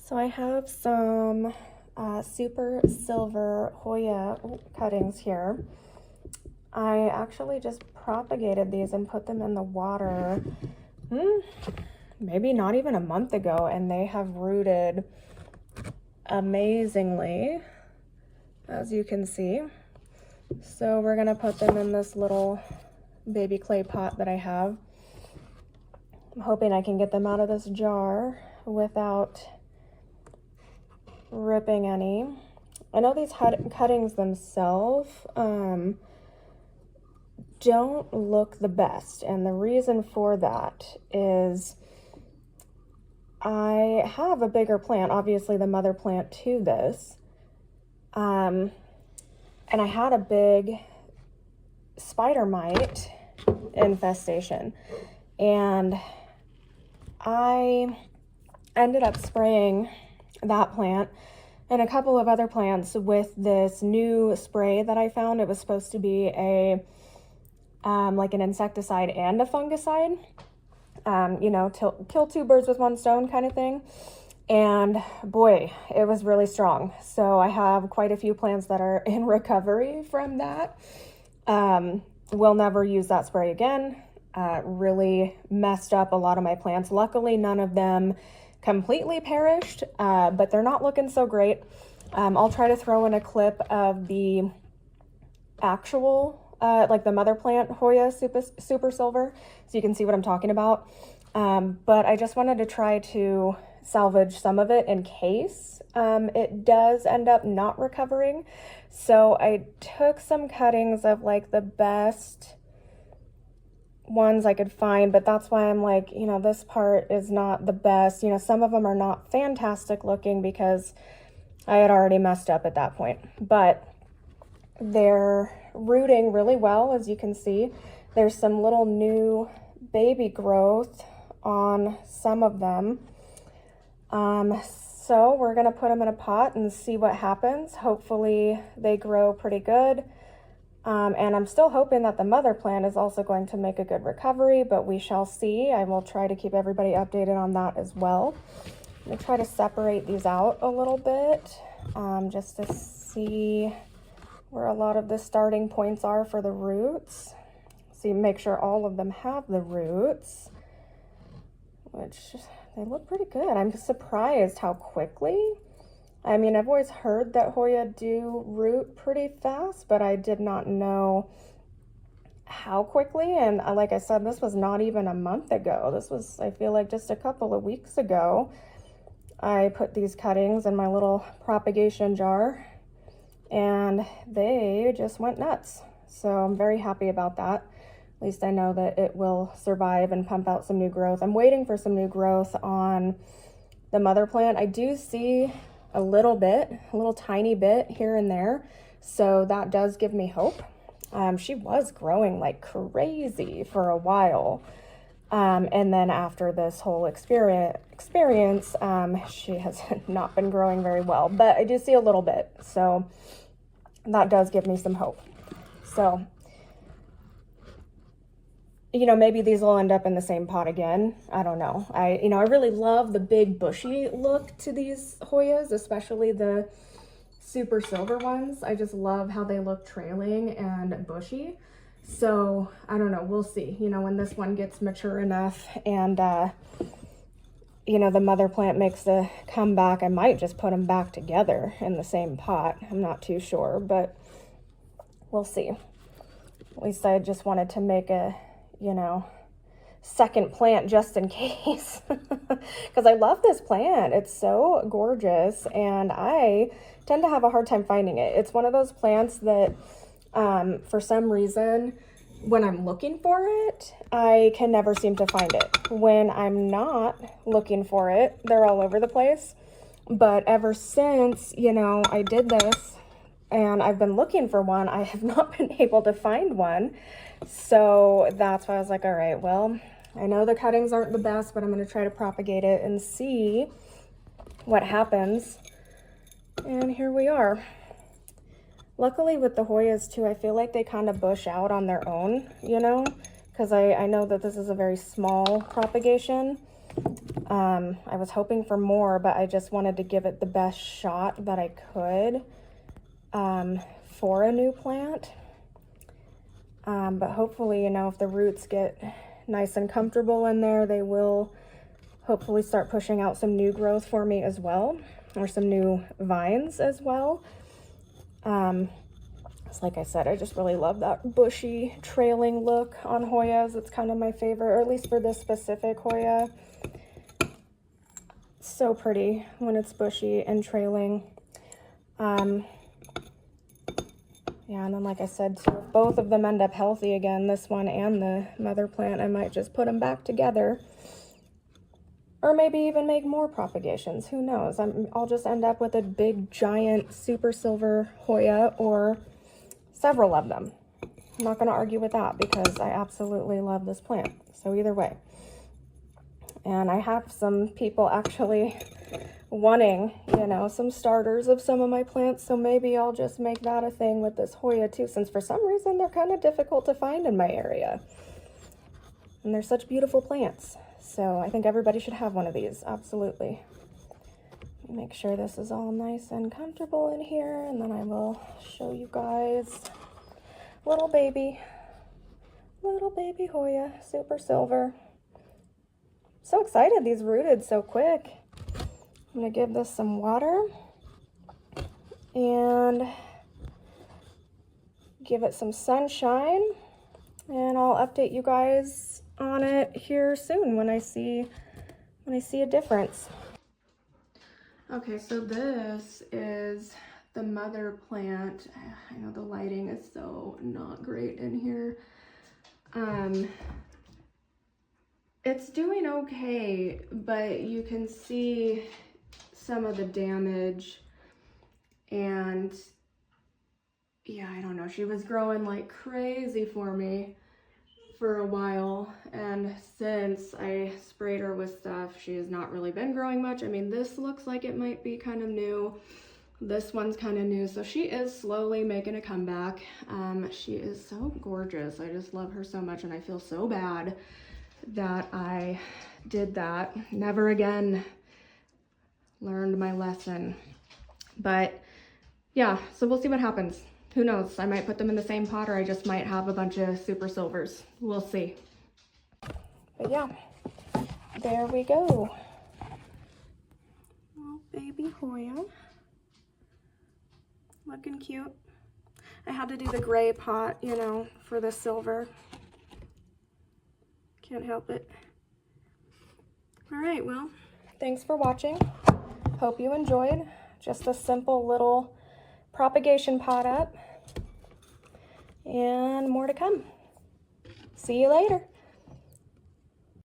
So I have some super silver Hoya cuttings here. I actually just propagated these and put them in the water maybe not even a month ago, and they have rooted amazingly, as you can see. So we're gonna put them in this little baby clay pot that I have. I'm hoping I can get them out of this jar without ripping any. I know these cuttings themselves don't look the best, and the reason for that is I have a bigger plant, obviously the mother plant to this, and I had a big spider mite infestation, and I ended up spraying that plant and a couple of other plants with this new spray that I found. It was supposed to be a like an insecticide and a fungicide, you know, kill two birds with one stone kind of thing. And boy, it was really strong. So I have quite a few plants that are in recovery from that. We'll never use that spray again. Really messed up a lot of my plants. Luckily, none of them completely perished, but they're not looking so great. I'll try to throw in a clip of the actual like the mother plant Hoya super silver, so you can see what I'm talking about. But I just wanted to try to salvage some of it in case it does end up not recovering. So I took some cuttings of like the best ones I could find, but that's why I'm like, you know, this part is not the best. You know, some of them are not fantastic looking because I had already messed up at that point, but they're rooting really well. As you can see, there's some little new baby growth on some of them. So we're gonna put them in a pot and see what happens. Hopefully they grow pretty good. And I'm still hoping that the mother plant is also going to make a good recovery, but we shall see. I will try to keep everybody updated on that as well. I'm gonna try to separate these out a little bit, just to see where a lot of the starting points are for the roots. So you make sure all of them have the roots, which they look pretty good. I'm surprised how quickly. I mean, I've always heard that Hoya do root pretty fast, but I did not know how quickly. And like I said, this was not even a month ago. This was, I feel like, just a couple of weeks ago. I put these cuttings in my little propagation jar and they just went nuts. So I'm very happy about that. At least I know that it will survive and pump out some new growth. I'm waiting for some new growth on the mother plant. I do see a little tiny bit here and there. So that does give me hope. She was growing like crazy for a while. And then after this whole experience, she has not been growing very well, but I do see a little bit. So that does give me some hope. So, you know, maybe these will end up in the same pot again. I don't know. I really love the big bushy look to these Hoyas, especially the super silver ones. I just love how they look trailing and bushy. So I don't know, we'll see, you know, when this one gets mature enough and, you know, the mother plant makes a comeback, I might just put them back together in the same pot. I'm not too sure, but we'll see. At least I just wanted to make a, you know, second plant just in case, because I love this plant. It's so gorgeous and I tend to have a hard time finding it. It's one of those plants that for some reason, when I'm looking for it, I can never seem to find it. When I'm not looking for it, they're all over the place. But ever since, you know, I did this and I've been looking for one, I have not been able to find one. So that's why I was like, all right, well, I know the cuttings aren't the best, but I'm going to try to propagate it and see what happens. And here we are. Luckily with the Hoyas too, I feel like they kind of bush out on their own, you know, because I know that this is a very small propagation. I was hoping for more, but I just wanted to give it the best shot that I could for a new plant. But hopefully, you know, if the roots get nice and comfortable in there, they will hopefully start pushing out some new growth for me as well, or some new vines as well. So like I said, I just really love that bushy trailing look on Hoyas. It's kind of my favorite, or at least for this specific Hoya. So pretty when it's bushy and trailing. Yeah, and then like I said, too, if both of them end up healthy again, this one and the mother plant, I might just put them back together. Or maybe even make more propagations, who knows? I'll just end up with a big, giant, super silver Hoya, or several of them. I'm not going to argue with that because I absolutely love this plant. So either way. And I have some people actually wanting, you know, some starters of some of my plants, so maybe I'll just make that a thing with this Hoya too, since for some reason they're kind of difficult to find in my area. And they're such beautiful plants. So I think everybody should have one of these, absolutely. Make sure this is all nice and comfortable in here, and then I will show you guys little baby Hoya, super silver. So excited these rooted so quick. I'm gonna give this some water and give it some sunshine, and I'll update you guys on it here soon when I see a difference. Okay, so this is the mother plant. I know the lighting is so not great in here. It's doing okay, but you can see some of the damage, and yeah, I don't know, she was growing like crazy for me for a while, and since I sprayed her with stuff, she has not really been growing much. I mean, this looks like it might be kind of new. This one's kind of new, so she is slowly making a comeback. She is so gorgeous. I just love her so much, and I feel so bad that I did that. Never again. Learned my lesson. But yeah, so we'll see what happens. Who knows? I might put them in the same pot, or I just might have a bunch of super silvers. We'll see. But yeah, there we go. Little baby Hoya. Looking cute. I had to do the gray pot, you know, for the silver. Can't help it. All right, well, thanks for watching. Hope you enjoyed. Just a simple little propagation pot up. And more to come. See you later.